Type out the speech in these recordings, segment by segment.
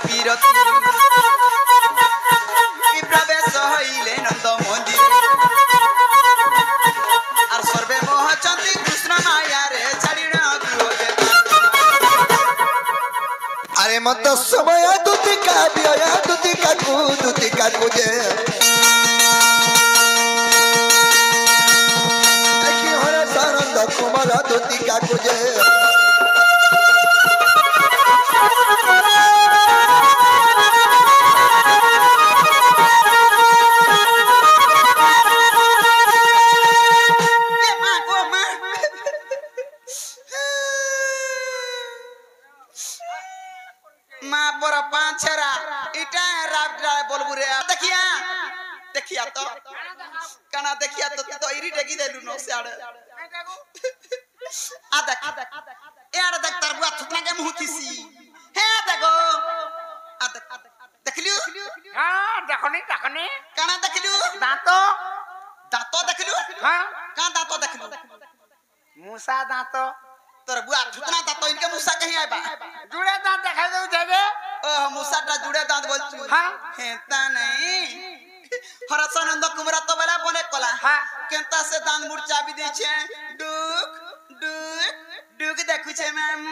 বিরতি প্রবেশ হইলে নন্দ মন্দির আর সর্বে মোহচন্দি কৃষ্ণ মায়ারে ছাড়িণ আরে মত সময় দুতিকা বিয়া দুতিকা কুজে দেখি হরে সানন্দ কুমার দুতিকা কুজে देखिया तो कना देखिया तो इरी डेगी देलु न सेआड़े आ देख एआड़े देख तार बुआ थुतना के मुहतिसी हे देखो आ देख देखलियो हां देखनी कना देखलियो दांतो देखलियो हां का दांतो देखलियो मूसा दांतो तोर बुआ थुतना दांतो इनके मूसा कहीं आइबा जुड़े दांत देखाई दउ देबे ओ मूसाटा जुड़े दांत बोलछु हां हेता नहीं हरसानंद कुमरा तो बेला बने कला केनता से दान मुर्चा भी दे छे डुक देखु छे मैम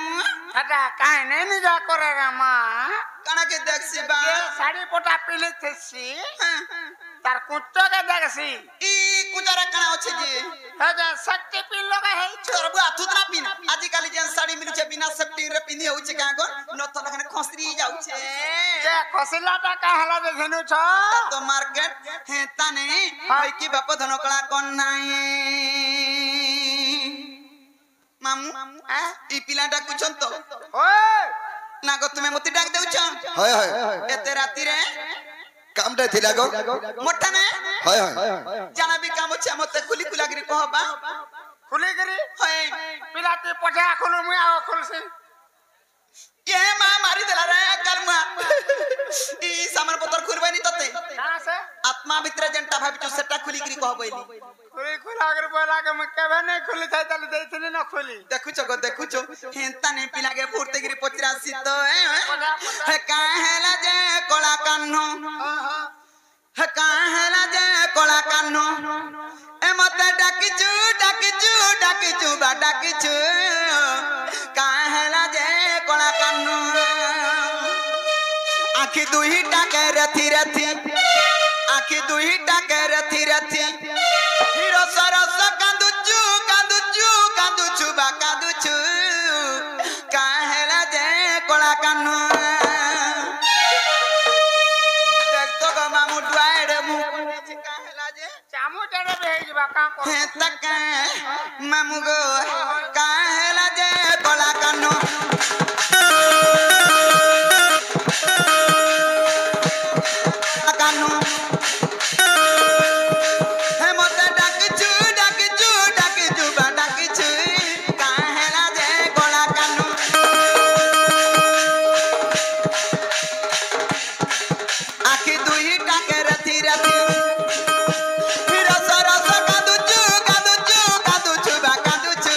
हटा काहे नहीं जा करेगा मां कना के देखसी बा साड़ी पोटा पहले थेसी तार कुत्तो के देखसी ई कुजरा कना अछि जे हजा शक्ति पिन लगा है छोरबु आथुतरा पिन आजि काली जेन साड़ी मिलु छे बिना शक्ति रे पिनी होउ छे का गो नथ लखने खसरी जाउ छे जे खसिलाटा का हला दे धेनु छ तो मार्केट हेता नहीं होय की बाप धनकला कोन नाही मामू ई पिलाटा कुछन तो ओए ना गो तुमे मति डाक देउ छ हाय हाय एते राती रे कामटा थिला गो मोटा ने हाय हाय जाना भी काम छ मते खुली खुलागिरी कहबा खुली गिरी होय पिलाती पठा खुलु मुया खुलसी ये मां मारी देला रे कर्मा ई सामान पतर खुरबानी तते कहां से आत्मा मित्र जनता भाबिचो सेटा खुलीगिरी कहबैली खुली खुलागिरी बोला के मैं केबे नहीं खुली थाई तले देथिनी न खुली देखुचो हेंता ने पिलागे फुर्तेगिरी पचरासी तो हे काहेला जे कोला कान्नो हे काहेला जे कोला कान्नो ए मते डाकिचू बा डाकिचू काहेला जे कोला कान्नो आखी दुही टाके रथी आखी दुही टाके रथी हिरो सरस कांदुचू बा कांदुचू काहेला जे कोला कान्नो देख तो ग मामू डुआड़े मु काहेला जे चामू तेरे भेजबा का को हे तक मामू गो काहेला जे कोला कान्नो कान्नो हे मते डाकिचू बा डाकिचू काहेला जे कोला कान्नो आखी दुही टाके रथी हिरो सरस कांदुचू बा कांदुचू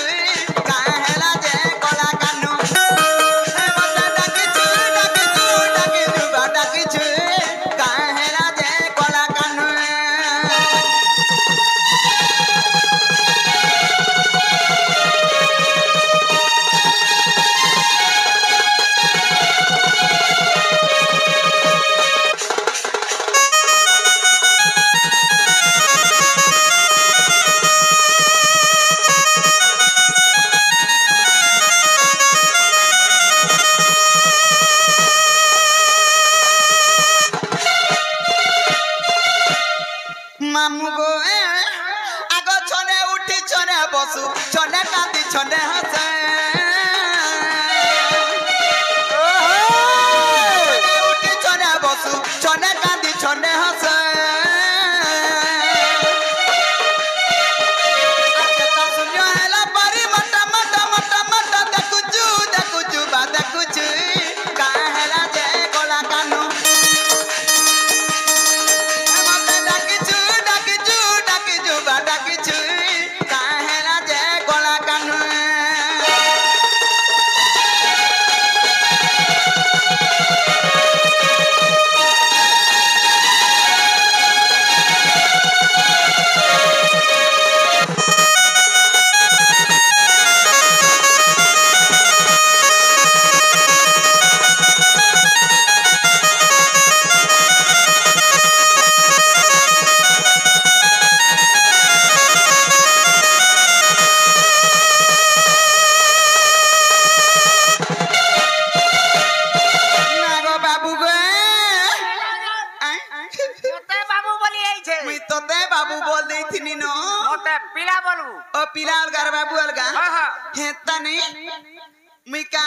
पिला अलगा रे बाबू अलगा हां हां हेता नहीं मिका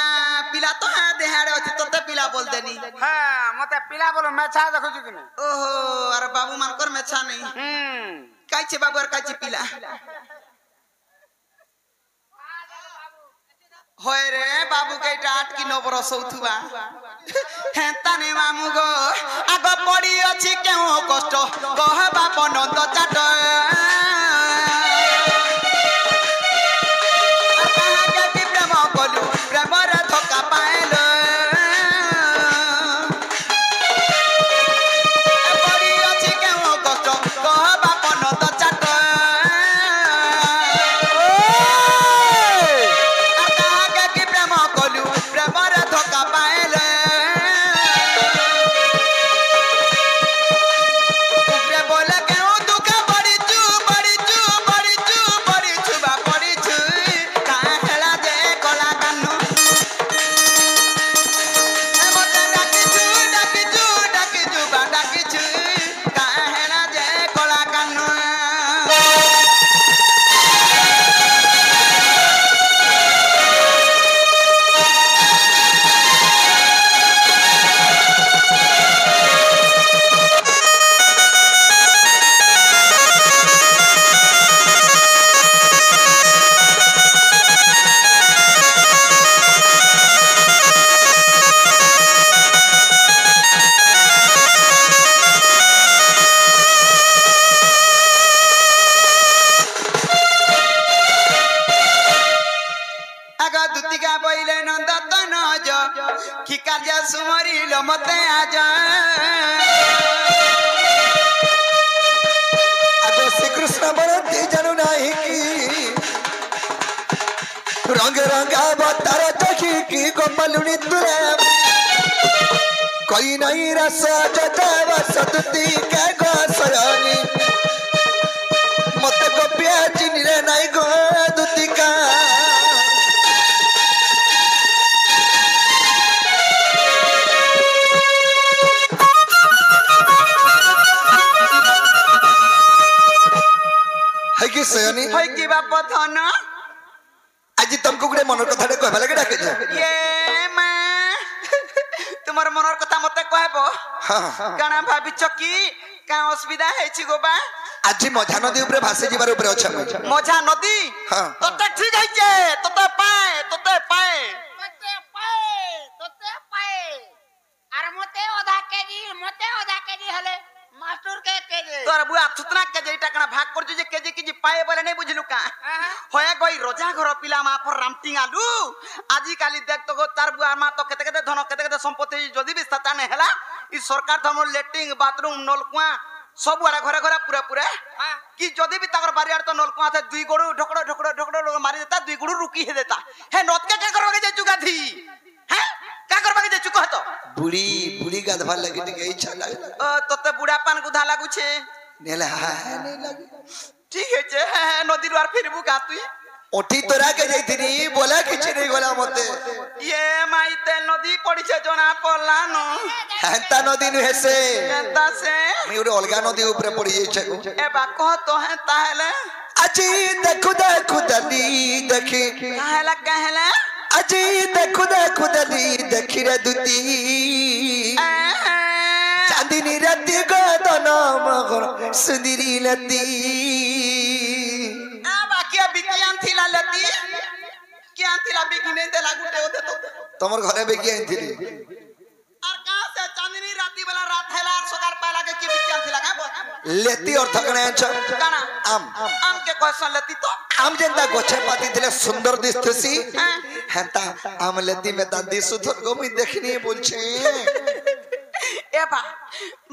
पिला तो है देहाड़े अछि तोते पिला बोल देनी हां मते पिला बोलो मेछा देखु छु कि नहीं ओहो अरे बाबू मानकर मेछा नहीं काई छे बाबू और काई छे पिला होय रे बाबू के 8 की 9 बरस होथुआ हेता ने मामू गो आग पड़ी अछि केउ कष्ट कह बाप नंद चाट आगे की प्रेम कलु प्रेम रे धोखा पाएल पड़ी अछि केउ कष्ट कह बाप नंद चाट मते आजा आगे श्री कृष्ण बरती जानू नाही की रंग रंगा बतार चखी की गोमलुनी तुरे कोई नहीं रस जजावा सतती के गो सयानी मते गोपिया चिनी रे नहीं गो दुतिका कि सयानी होय की बाप धन आज तुमको गुडे मनर कथा रे कहबा लागे डाके ये मैं तुमर मनर कथा मते कहबो हां काना भाबी चकी का असुविधा हेछि गोबा आज मझा नदी ऊपर भासे जीवार ऊपर अच्छा मझा नदी हां तोते ठीक हेछे तोते पाए अरे मते ओधा केजी हले मास्टर के केजी तोर बुआ थुतना के जेटा कना भाग कर जे केजी पाए बोले नहीं बुझलु का होया गई रोजा घर पिला मा पर रामटिंग आलू आजि काली देख तो तार बुआ मा तो केते केते धन केते केते संपत्ति जदी भी सता ने हला ई सरकार धम लेट्रिंग बाथरूम नलकुआ सब वाला घरे घरे पूरा पूरा कि जदी भी ताकर बारियार तो नलकुआ थे दुई गोड़ू ढकड़ो मारी देता दुई गोड़ू रुकी हे देता हे नत के करबा के जे चुका थी हैं का करबा के जे चुका तो बुढ़ी गाधवा लगे टिके इच्छा लागे तोते बुढ़ा पान गुधा लागू छे नेला नहीं लागे ठीक है जे नदी द्वार फिरबू का तुई ओठी तोरा के जइथिनी बोला किछ नहीं गोला मते ये माई ते नदी पड़ी छे जोना पड़ला न हेंता नदी नु हेसे केता से मी ओरे अलगा नदी ऊपर पड़ी जाय छे ए बा कह तो है ताहले अजी देखु दली देखी कहला अजी देखु दली देखी रे दुती चांदनी राती गदन मगर सुंदरी लती आ बाकी बिकियान थिला लती क्या थिला बिकी नहीं देला गुटे ओते तो तमर घरे बेगियान थिली और कहां से चांदनी राती वाला रात हैला और सकार पाला के की बिकियान थिला का लेती और थकने छ काना आम के क्वेश्चन लेती तो आम जेंदा गोछे पाती थिले सुंदर दिसथसी हेंता आम लेती में दादी सुथर गो मी देखनी बोल छे ए बा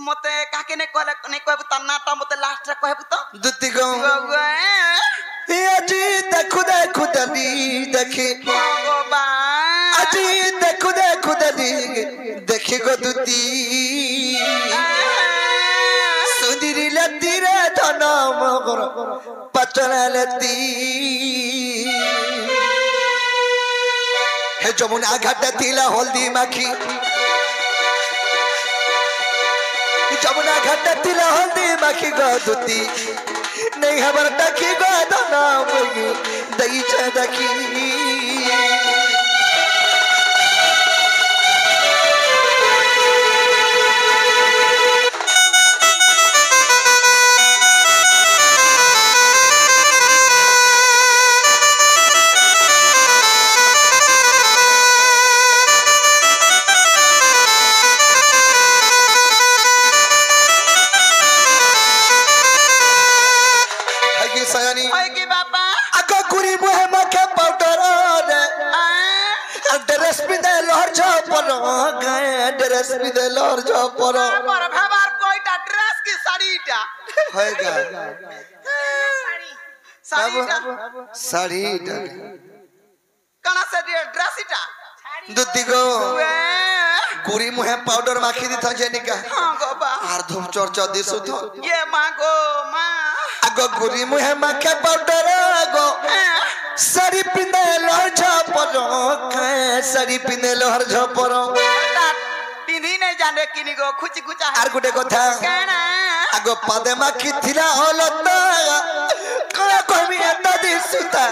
मते काके ने कहबू तना त मते लास्ट रे कहबू तो दुती गो ए अजी देखु दली देखी भगवान अजी देखु दली देखी गो दुती सुंदरी लती रे धन मगर पचना लती हे जमुना घाट थिला हल्दी माखी जमुना घाट थिला हल्दी माखी गदुती नहीं खबर टाकी गोदना मुगी दई चदकी ड्रेस भी दे लो और जो परो पर भवार कोईटा ड्रेस की साड़ीटा होएगा साड़ीटा कना से ड्रेसटा दुती गो गुरी मुहे पाउडर माखी दी था जेनिका हां गो बा आर धूप चर्चा दिसु थो ये मां गो मां आगो गुरी मुहे माखे पाउडर गो साड़ी पिंदे लो झपरो साड़ी पिंदे लो हर झपरो पिनी नहीं जाने किनी गो खुची खुचा आर गुटे कथा केना आगो पादे माखी थिला होलता कणा कोमी अंदा दिसुता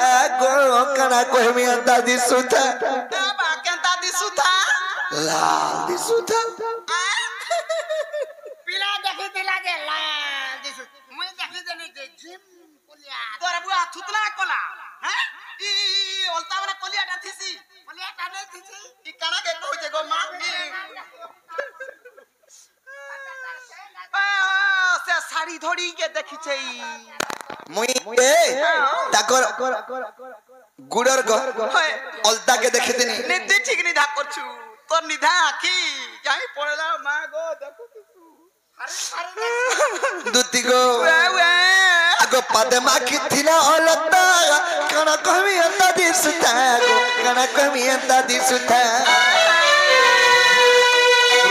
गो कणा कोमी अंदा दिसुता बा केंता दिसुता लाल दिसुता पिला देखि दिला जे लाल दिसु मुई देखि देनी जे जिम पुलिया तोरा बुआ थुतला कोला हैं ई ओलता वाला कोलियाटा थिसी पुलिया काने थिसी ई कणा के कहू गो मां से साड़ी धोड़ी के देखि छै मुई ए ताकर गुडर गो ओलता के देखि दिनी निद्दे ठीक निधा करछु तोर निधा आखी जाई पड़ला मां गो देखु दुती गो आगो पादे माखी थिला होलता कणा कोमी अंदा दिसुता गो कणा कोमी अंदा दिसुता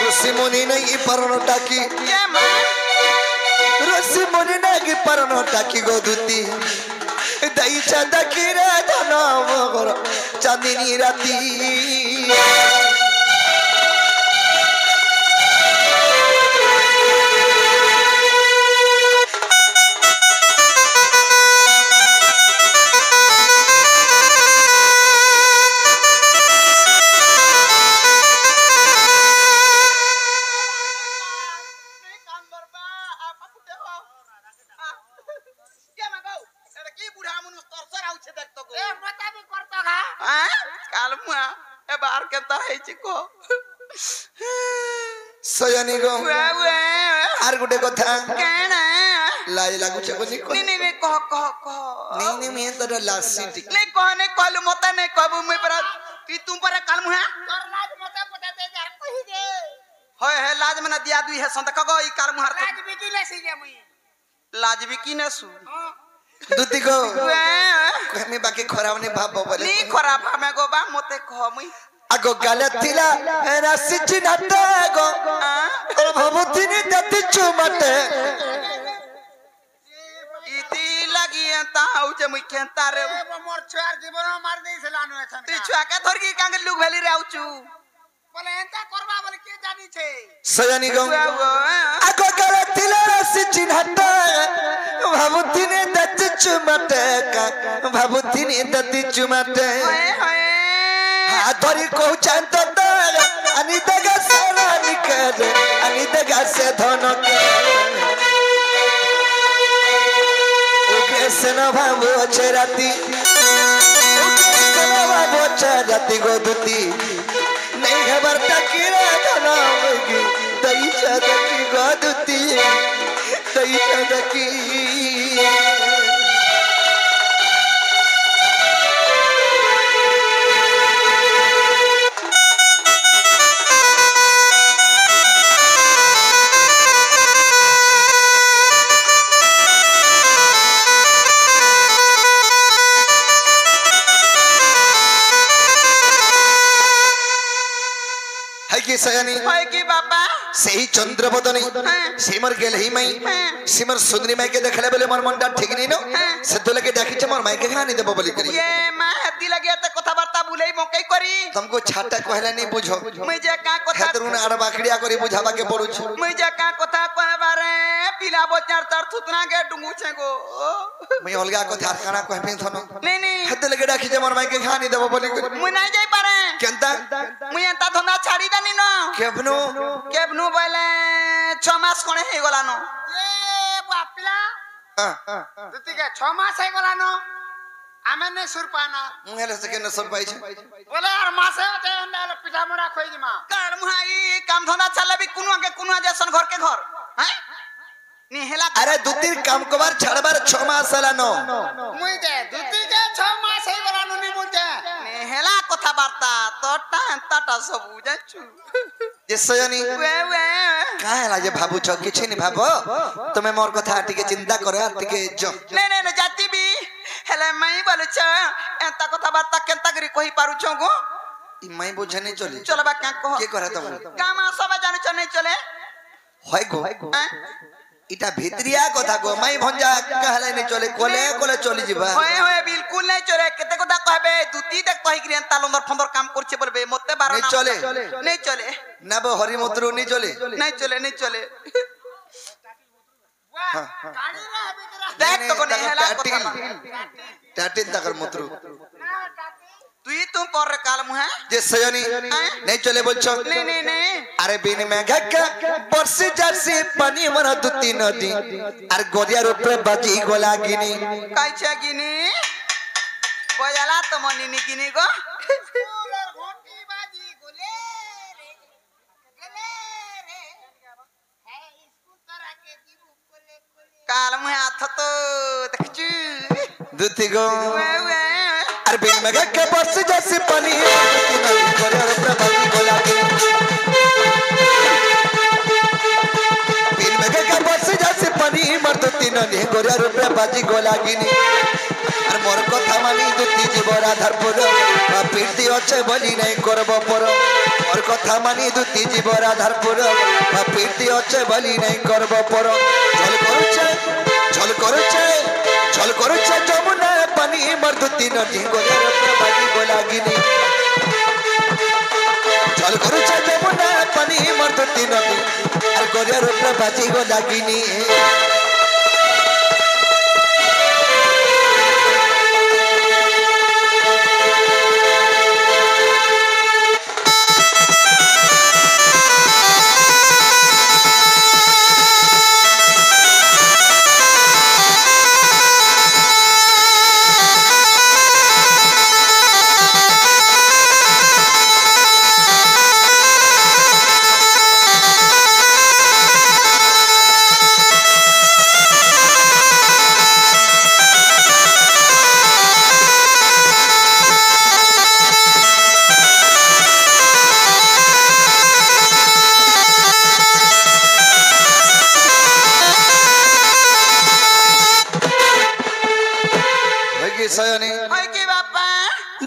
ऋषि मुनि नहीं परनो टाकी ये मां ऋषि मुनि नहीं परनो टाकी गो दुती दई चदकी रे धनो मोर चांदनी राती सयनी गो आर गुटे कथा केना लाज लागु छ कोनी को नी कह नहीं मैं तो लासी टिक नहीं कहलु मते नहीं कहबू मैं पर कि तुम पर काल मुहा तोर लाज मते पता दे यार कहि दे होय है लाज मना दिया दुई है संत कगो ई काल मुहार लाज बिकी ले सी जे मुई लाज भी की न सु दुती गो कहमी बाकी खराब नहीं भाब बोले नी खराब हमें गो बा मते कह मुई आगो गाले थिला राशि चिनाता गो और भवतिनी दति चुमते इति लगी ताऊ जे मुई केंता रे मोर छुआर जीवन मार देई छलानो एखन तू छुआ के धर की कांगे लुक भेली रे आउचू बोले एंता करबा बोले के जानी छे सयनी गो आगो गाले थिला राशि चिनाता भवतिनी दति चुमते का भवतिनी दति चुमते धरी को चांद अनिता का सारा निकल अनिता का से धन उके से न भावो चराती भावो चराती गो दुती नहीं खबर तकी रे धन होगी तई चदकी गो दुती तई चदकी की सयानी होय की बाबा सही चंद्रबदनी सिमर गेल ही मई सिमर सुंदरी माई के देखले बोले मोर मनटा ठीक नहीं नो से तो लगे देखि छ मोर माई के खानी देबो बोली करी ये मां हत्ती लगे त कथा बार्ता पता बुलाई मकई करी तुमको छाटा कहला नहीं बुझो मुई जे का कथा हेतरुन आड़ बाकड़िया करी बुझावा के पड़ू छ मुई जे का कथा कहबारे पिला बचार तर थुतना के डुंगू छे गो मैं अलगा कथा काना कहबे थनो नहीं नहीं हेते लगे डाकी जे मोर माई के खानी देबो बोली मुई नहीं जाई पारे केनता मुई एता धंदा छाड़ी दानी न केबनु बोले 6 मास कोने हे गला न ए बापिला दुती के 6 मास हे गला न आमे ने सुरपाना मुहेले से केन सर पाई छ बोले यार मासे होते अंडाल पिठा मुड़ा खोई दिमा कार मुहाई काम धंदा चले भी कुनुआ जैसन घर के घर हैं निहेला अरे दुतिर काम कबार छड़बार 6 मास साला न मुई दे दुती के 6 मास हे गला न नि मुते निहेला कथा वार्ता तोटा ताटा सब बुझाछु जे सयनी वे काहेला जे भाबु छ किछि नि भाबो तमे मोर कथा टिके चिंता करे टिके जो नहीं नहीं जाती भी हेले मई बोले छ एता कथा बार्ता केनता करी कहि पारु छ गो ई मई बुझे नहीं चली चलो बा क्या कहो के करे तुम गामा सब जाने छ नहीं चले होय गो इटा भितरिया कथा गो मई भंजा कहले नहीं चले कोले चली जिबा होय बिल्कुल नहीं चले केते कथा कहबे दुती देख कहि कि एता लंदर फंदर काम करछे बोलबे मते बारो नहीं चले ना बो हरि मतरू नहीं चले नहीं चले वाह गाड़ी रे बेकरा देख तो कोने हेला कथा टाटिन तकर मतरू तुम पर काल मुहे जे सयनी नहीं चले बोल छ नहीं अरे बिन में घक्का बरसी जर्सी पानी मन दुती नदी अरे गोदिया रूप बाजी गोला गिनी काय छ गिनी बजाला तो मनी नि गिनी गो कूलर घोटी बाजी गोले रे है स्कूल करा के दीबू कोले काल मुहे हाथ तो देखछु दुती गो वे अरे बिन में घक्का बरसी जर्सी पानी दुती नदी गोदिया रूप बाजी गोला गिनी बिन में घक्का बरसी जर्सी पानी मर दुती नदी गोदिया रूप बाजी गोला गिनी আর মোর কথা মানি দুতি জীবর আধারপুর প্রীতি আছে বলি নাই করব পর মোর কথা মানি দুতি জীবর আধারপুর প্রীতি আছে বলি নাই করব পর ঝল করছে যমুনা পানি মোর দুতি নদী গোলার বাজি গোলাগিনি ঝল করছে যমুনা পানি মোর দুতি নদী আর গোলার বাজি গোলাগিনি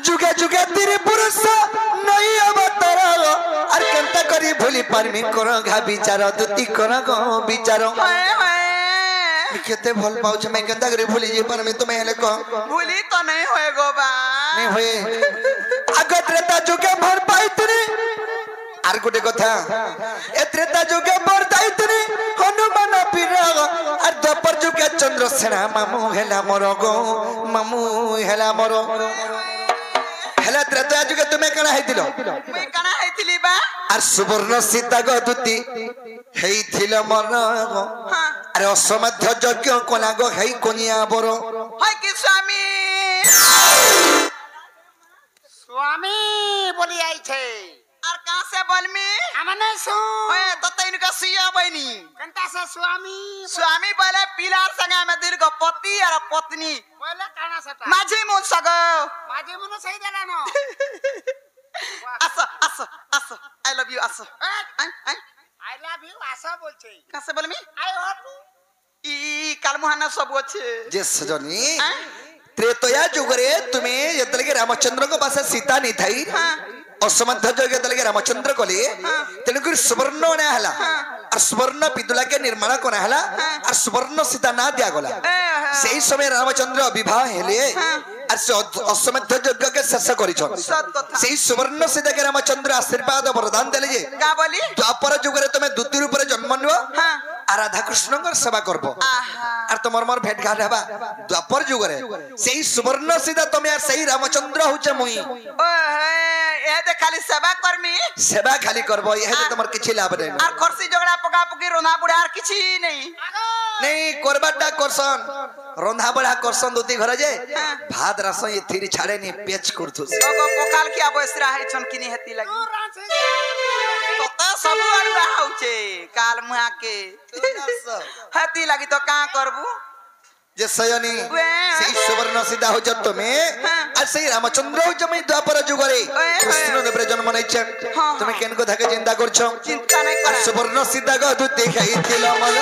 जुगे जुगे तेरे पुरुष नहीं अवतार और कंता करी भूली पारमी करो घा विचार दुती करो गो विचार केते भल पाउछ मैं कंता करी भूली जे पारमी तुमे हेले को भूली तो नहीं होए गो बा नहीं होए आगो त्रेता जुगे भर पाई तनी आर गोटे कथा ए त्रेता जुगे भर दाई तनी हनुमान पीरा और द्वापर जुगे चंद्रसेना मामू हेला मोर गो मामू हेला मोर हेला त्रेता जुगे तुमे कणा हेतिलो मैं कणा हेतिली बा আর সুবর্ণ সীতা গদুতি হেইছিল মন আরে অসমাধ্য যজ্ঞ কোলাগ হেই কোনিয়া বর হয় কি স্বামী स्वामी बोली आई छे और कहां से बोलमी हमने सु होए तो तैन का सिया बनी कंता से स्वामी स्वामी बोले पिलार संगे में दीर्घ पति और पत्नी बोले काना सटा माझी मुन सगो माझे मुनो सही देला नो আসো আসো আসো আই লাভ ইউ আসো आई लव यू आशा बोलछे কাছে বলমি आई होप ই কালমহানা সব আছে যে সজনী त्रेतया जुगरे तुम्हें यतलगे रामचंद्र को पास सीता नहीं थाई असमंथ जोगे यतलगे रामचंद्र कोले तेणुकर सुवर्ण ने हला और सुवर्ण पितुला के निर्माण कोना हला और सुवर्ण सीता ना दिया गला सेही समय रामचंद्र विवाह हेले আর সে অশ্বমেধ যজ্ঞ কে শেষ করিছ সত কথা সেই সুবর্ণ সিদ্ধ কে রামচন্দ্র আশীর্বাদ বরদান দেলে যে কা বলি দ্বাপর যুগরে তুমি দ্বিতীয় রূপে জন্ম নিব হ্যাঁ আর রাধা কৃষ্ণঙ্কর সেবা করব আহা আর তোমার মোর ভেট ঘাট হবা দ্বাপর যুগরে সেই সুবর্ণ সিদ্ধ তুমি আর সেই রামচন্দ্র হচ্ছে মুই ও এ দে খালি সেবা করমি সেবা খালি করব এহে তোমার কিছু লাভ নাই আর খরসি ঝগড়া পকা পকি রোনা বুড়া আর কিছু নেই নেই করবাটা করছন রন্ধা বড়া করছন দুতি ঘরে যে ভাত রস এথির ছাড়েনি পেচ করথুস ওগো পকাল কি আবসরা হেছন কিনি হেতি লাগি তো सब अड़ुआ होचे काल मुआ के हेती लगी तो का करबू যে সয়নি সেই সুবর্ণ সিদ্ধা হচ্ছে তুমি আর সেই রামচন্দ্র হচ্ছে আমি দ্বাপর যুগরে কৃষ্ণ দেবের জন্ম নেইছেন তুমি কেন কথাকে চিন্তা করছো চিন্তা নাই আর করে সুবর্ণ সিদ্ধা গদু দেখাইছিল মন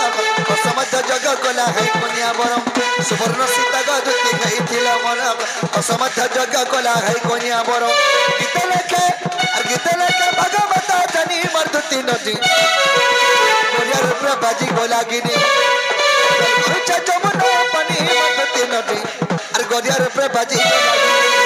অসমধ্য জগ কলা হাই কনিয়া বরম সুবর্ণ সিদ্ধা গদু দেখাইছিল মন অসমধ্য জগ কলা হাই কনিয়া বরম গীত লেখে ভগবত জানি মর্দুতি নদী মরিয়ার উপরে বাজি গোলা গিনি করছে যমুনা পানি মর্দুতি নদী আর গরিয়ার উপরে বাজি গোলা গিনি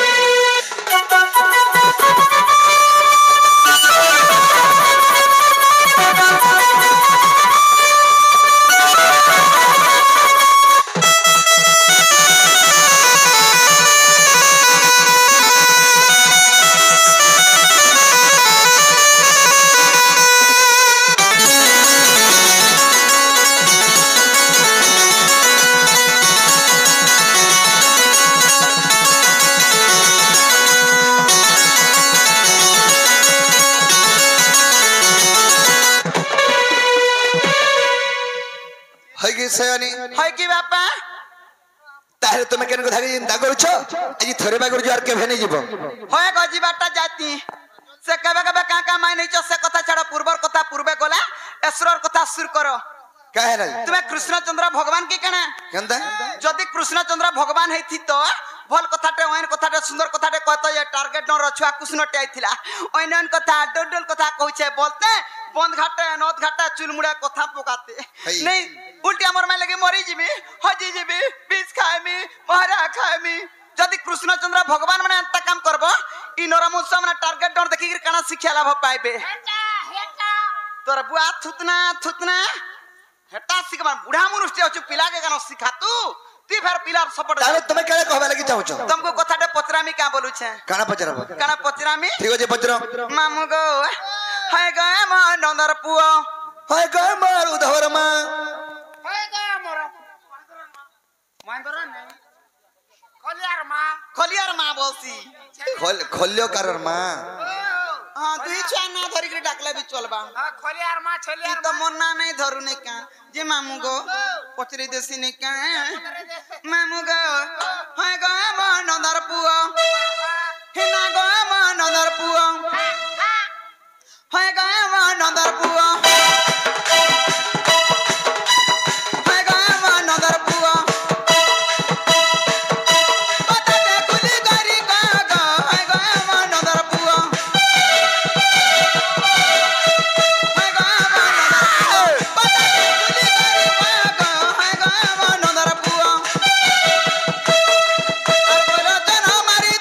হয় কি বাপা তাহলে তুমি কেন কথা চিন্তা করছো এই থরে বাগুর আর কেভে নেই যাব হয় গজিবাটা জাতি সে কেবে কেবে কা কা মাই নেইছ সে কথা ছাড়া পূর্বর কথা পূর্বে গলা এসরর কথা সুর করো কাহে নাই তুমি কৃষ্ণচন্দ্র ভগবান কি কেনা কেনতা যদি কৃষ্ণচন্দ্র ভগবান হেইথি তো ভাল কথাটে ওইন কথাটে সুন্দর কথাটে কত যে টার্গেট ন রছুয়া কৃষ্ণটে আইছিলা ওইন কথা ডডল কথা কইছে বলতে বন্ধ ঘাটে নদ ঘাটে চুলমুড়া কথা পকাতে নেই উল্টি আমার মাই লাগি মরি যাবি হজি যাবি বিষ খাইমি মহারা খাইমি যদি কৃষ্ণচন্দ্র ভগবান মানে এন্তা কাম করব ই নরমুসা মানে টার্গেট ডর দেখি কানা শিক্ষা লাভ পাইবে তোর বুয়া থুতনা হেটা শিখবা বুढ़ा मनुष्य होछु पिला के गानो सिखा तू फिर पिला सपोर्ट তাহলে তুমি কেন কহবা লাগি চাହୁছো तुमको কথাটা পচরামি কা বলু छे কানা পচরাব কানা পচরামি ঠিক আছে পচর মামু গো হাই গো মো নন্দর পুও হয় গো মার উধর মা হয়ে গয়া মোর মহেন্দ্র নেই খলিয়ার মা বলছি খল্য কারর মা हां दुई छा ना धरि के डाकले भी चलबा খলিয়ার মা ई ছেলিয়ার तो मोर ना नहीं धरु ने का जे मामू गो पचरी देसी ने का मामू गो हाय गो मो नंदर पुओ हे ना गो मो नंदर पुओ हाय गो मो नंदर पुओ हाय गो मो नंदर पुओ बताते कुली गरी गो गो हाय गो मो नंदर पुओ हाय गो मो नंदर बताते कुली गरी गो गो हाय गो मो नंदर पुओ আর বলো জন মারি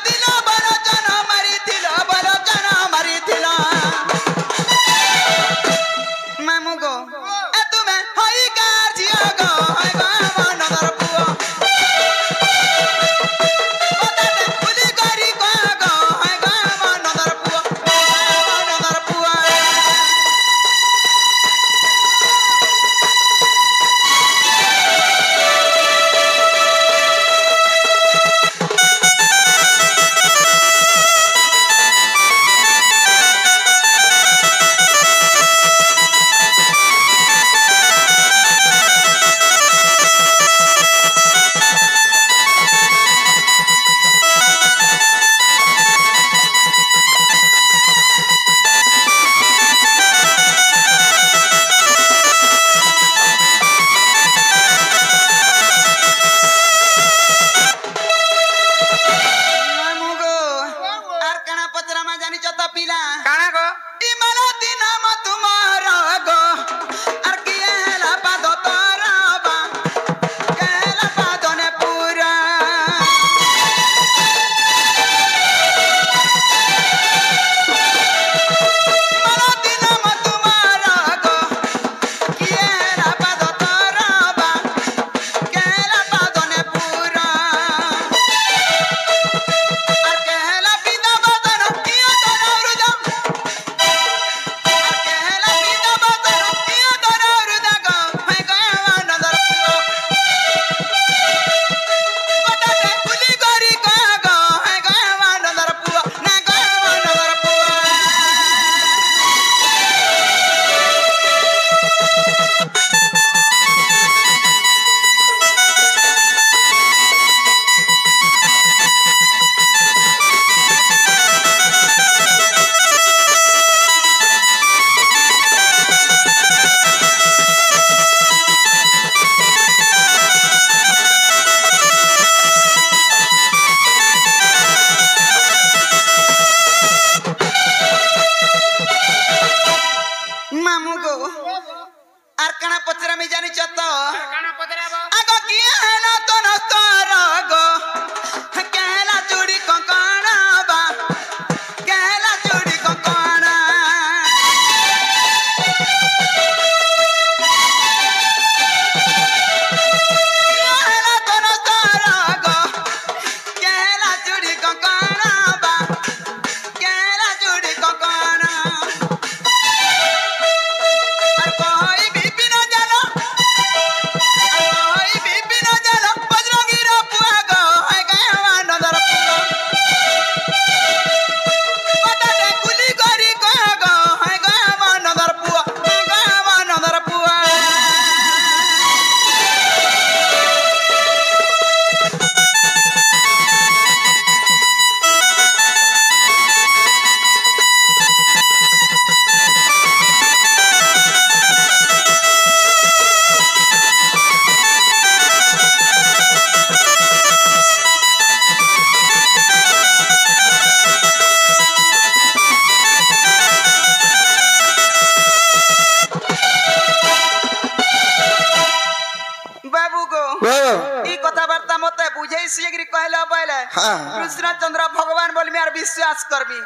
जे गिरी कहला पहले कृष्ण चंद्र भगवान बोल में विश्वास करबी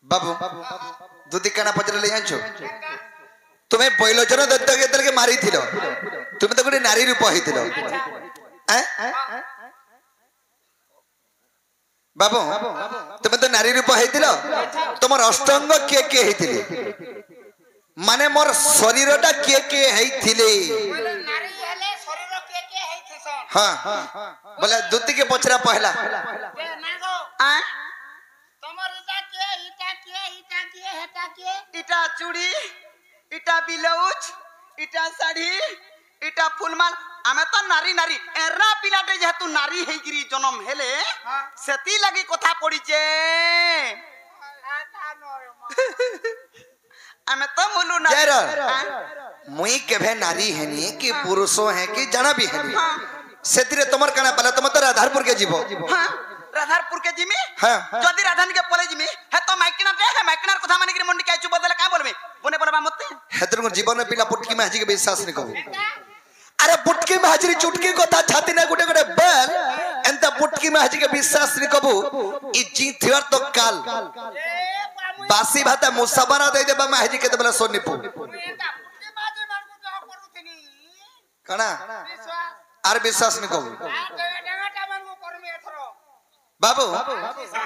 बाबू दुदी काना पचरे ले जांचो तुम्हें बैलोचन दत्त के मारी थिलो तुम तो गोटे नारी रूप होइथिलो बाबू तुम तो नारी रूप होइथिलो तुमर अष्टांग के होइथिले माने मोर शरीरटा के होइथिले नारी हेले शरीर के हेइथिसन हां बोले दुती के पचरा पहला के नागो आ तमर इटा के हेटा के इटा चूड़ी इटा ब्लाउज इटा साड़ी इटा फुलमाल आमे तो नारी नारी एरा पिलाटे जेतु नारी हेगिरी जन्म हेले सेती लगी कथा पड़ीचे आमे तो मुलु ना मुई केभे नारी हेनी कि पुरुषो है कि जाना भी हेनी सेतिरे तमर काना पला तम तो राधारपुर के जीवो हां राधारपुर के जिमी हां जदी राधानी के पले जिमी हे तो माइकिना रे हे माइकिनार कथा माने कि मंडी के आइचु बदले का बोलबे बने परबा मते हेतर जीवन में पिला पुटकी में हाजी के विश्वास नहीं कहू अरे पुटकी में हाजिरी चुटकी कथा छाती ना गुटे गुटे बेल एंता पुटकी में हाजी के विश्वास नहीं कहू ई जी थियर तो काल बासी भाता मुसाबरा दे देबा में हाजी के तबला सोनीपु कणा आर विश्वास नहीं कहू बाबू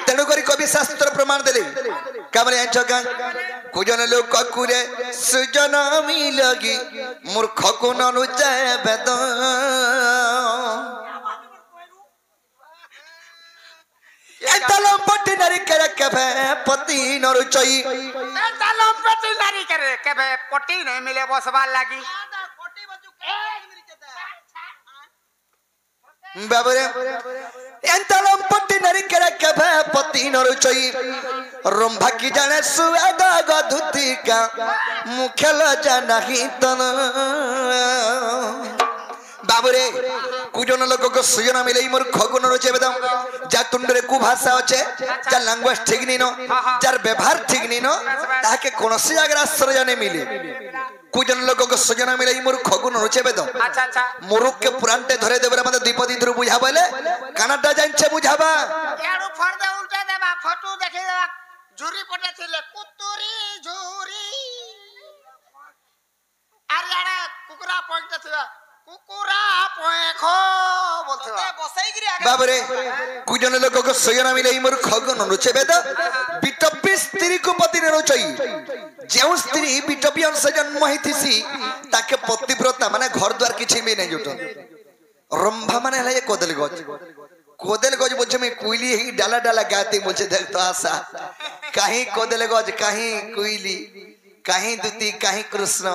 तेणु करी कवि शास्त्र प्रमाण देले कामरे अंचका कुजन लोक कुरे सुजन मिलगी मूर्ख को ननु चाहे वेद एतलम पट्टी नारी करे केभे पति नरु चई एतलम पट्टी नारी करे केभे पट्टी नहीं मिले बसबार लागी बाबरे एंतलम पट्टी नारी करे केभे पति नरु चई रंभा की जाने सुआदा गधुती का मुखेल जानही तन बाबरे कुजन लोक को सुजन मिले मोर खगुन रचे बेदम जा तुंडरे कु भाषा अछे जा लैंग्वेज ठीक नी नो जार व्यवहार ठीक नी नो ताके कोनसी अगर आश्रय ने मिले कुजन लोक को सुजन मिले मोर खगुन रचे बेदम अच्छा अच्छा मुरुक के पुरानटे धरे देबरे मते द्विपदी द्रु बुझा बोले कानाटा जाइछे बुझाबा यारो फरदे उल्टा देबा फोटो देखि देबा झुरी पटे थिले कुतुरी झुरी अरे यारा कुकुरा पॉइंट थिबा कुकुरा पोखो बोलते बसाई गिरी आगे बाबरे कुजन लोक को सुजन मिले मोर खगुन रचे बेद बिटपी स्त्री को पति ने रचई जेउ स्त्री बिटपी अंश जन्म हिथिसी ताके पतिव्रता माने घर द्वार किछि भी नै जुटन रंभा माने हले कोदल गज बोझे में कोइली ही डाला डाला गाते बोझे देख तो आशा कहीं कोदल गज कहीं कोइली कहीं दुती कहीं कृष्ण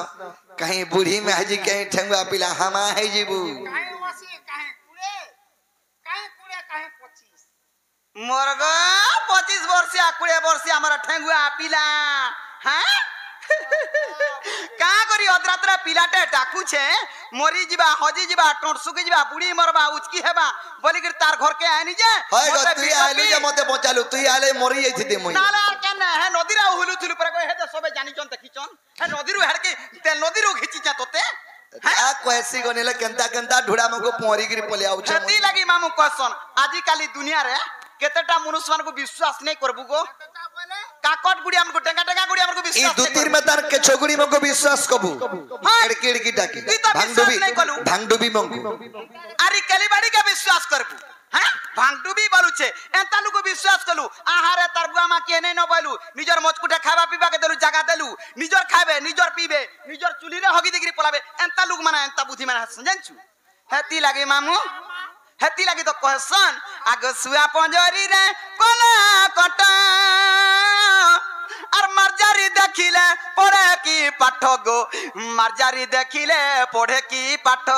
कहीं बूढ़ी में हजी कहीं ठंगुआ पिला हमा है जीबू काहे वसी काहे कुड़े काहे 25 मोरगो 25 वर्ष 20 वर्ष हमारा ठेंगुआ पिला हैं का करी अदरात्रा पिलाटे डाकू छे मरी जीवा हजी जीवा टोटसुकी जीवा बुढ़ी मरबा उचकी हेबा बोली कि तार घर के आनी जे हाय गो तू आइलु जे मते बचालु तू आले मरी जाई थी मुई नाला केने हे नदीरा हुलु थुलु पर हे जे सबे जानि चन देखिचन हे नदीरु हेड के ते नदीरु घिची जा तोते आ कोएसी गनेले केंता केंता ढुड़ा मको पोरी गिरी पले आउछ खेती लगी मामू क्वेश्चन आजि काली दुनिया रे केतेटा मनुष्य मान को विश्वास नहीं करबु गो काकट गुड़ी हमको टेंगा टेंगा गुड़ी हमको विश्वास ई दुतीर में तार के छोगुड़ी मको विश्वास कबू एड़की एड़की टाकी भांगडुबी मंगू अरे केलीबाड़ी के विश्वास करबु हैं भांगडुबी बोलु छे एंता लोग विश्वास कलु आहारे तरबुआ मा के नै न बोलु निजर मचकुटे खावा पीबा के देलु जगह देलु निजर खाबे निजर पीबे निजर चुली रे हगी दिगरी पलाबे एंता लोग माने एंता बुद्धि माने समझनछु हेती लागे मामू हेती लागे तो कहसन आग सुआ पंजरी रे कोला कटा और मर्जारी देखिले पढ़े की पाठ गो मर्जारी देखिले पढ़े की पाठ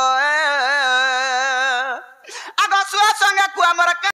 आग सुआ संगे कुआ मोर